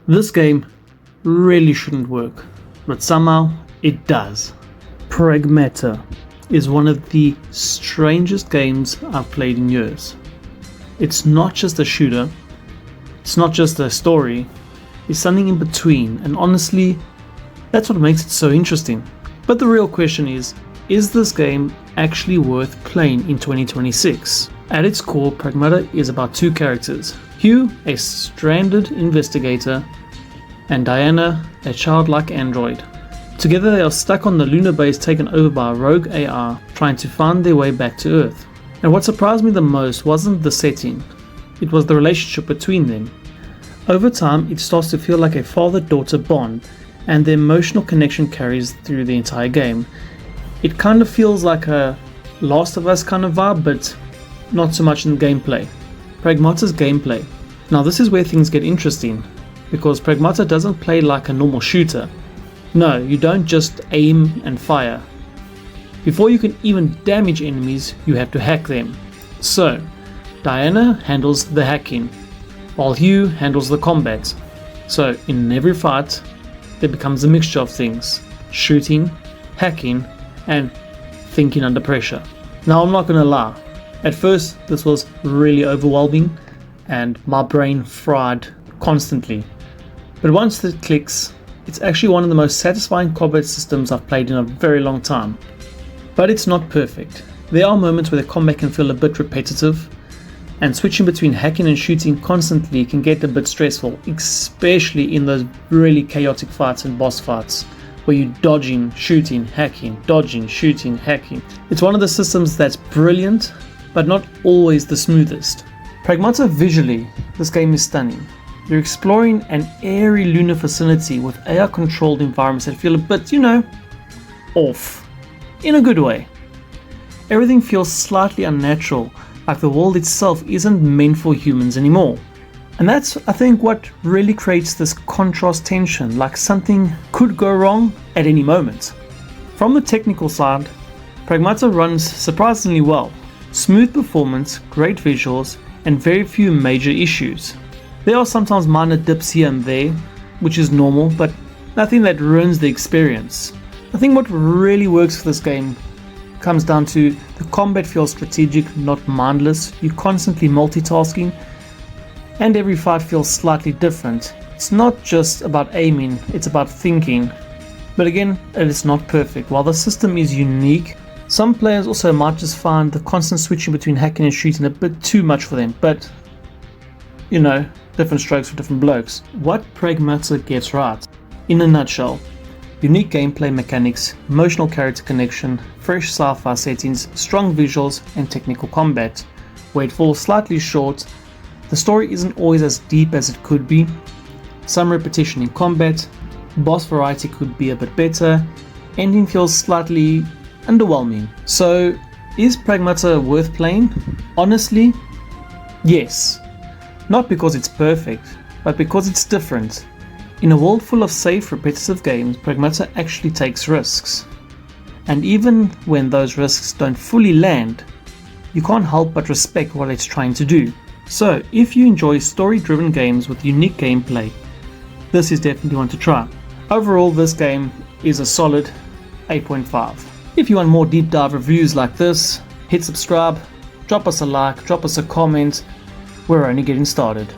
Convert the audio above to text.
This game really shouldn't work, but somehow it does. Pragmata is one of the strangest games I've played in years. It's not just a shooter, it's not just a story, it's something in between, and honestly, that's what makes it so interesting. But the real question is this game actually worth playing in 2026? At its core, Pragmata is about two characters. Hugh, a stranded investigator, and Diana, a childlike android. Together they are stuck on the lunar base taken over by a rogue AR, trying to find their way back to Earth. And what surprised me the most wasn't the setting, it was the relationship between them. Over time, it starts to feel like a father-daughter bond, and the emotional connection carries through the entire game. It kind of feels like a Last of Us kind of vibe, but not so much in the gameplay. Pragmata's gameplay. Now this is where things get interesting, because Pragmata doesn't play like a normal shooter. No, you don't just aim and fire. Before you can even damage enemies, you have to hack them. So, Diana handles the hacking, while Hugh handles the combat. So, in every fight, there becomes a mixture of things: shooting, hacking, and thinking under pressure. Now, I'm not gonna lie, at first this was really overwhelming and my brain fried constantly. But once it clicks, it's actually one of the most satisfying combat systems I've played in a very long time. But it's not perfect. There are moments where the combat can feel a bit repetitive, and switching between hacking and shooting constantly can get a bit stressful, especially in those really chaotic fights and boss fights, where you're dodging, shooting, hacking, dodging, shooting, hacking. It's one of the systems that's brilliant, but not always the smoothest. Pragmata visually, this game is stunning. You're exploring an airy lunar facility with AI-controlled environments that feel a bit, off. In a good way. Everything feels slightly unnatural, like the world itself isn't meant for humans anymore. And that's, I think, what really creates this contrast tension, like something could go wrong at any moment. From the technical side, Pragmata runs surprisingly well. Smooth performance, great visuals, and very few major issues. There are sometimes minor dips here and there, which is normal, but nothing that ruins the experience. I think what really works for this game comes down to the combat feels strategic, not mindless. You're constantly multitasking, and every fight feels slightly different. It's not just about aiming, it's about thinking. But again, it is not perfect. While the system is unique, some players also might just find the constant switching between hacking and shooting a bit too much for them, but different strokes for different blokes. What Pragmata gets right, in a nutshell: unique gameplay mechanics, emotional character connection, fresh sci-fi settings, strong visuals, and technical combat. Where it falls slightly short, the story isn't always as deep as it could be, some repetition in combat, boss variety could be a bit better, ending feels slightly underwhelming. So, is Pragmata worth playing? Honestly, yes. Not because it's perfect, but because it's different. In a world full of safe, repetitive games, Pragmata actually takes risks. And even when those risks don't fully land, you can't help but respect what it's trying to do. So, if you enjoy story-driven games with unique gameplay, this is definitely one to try. Overall, this game is a solid 8.5. If you want more deep dive reviews like this, hit subscribe, drop us a like, drop us a comment. We're only getting started.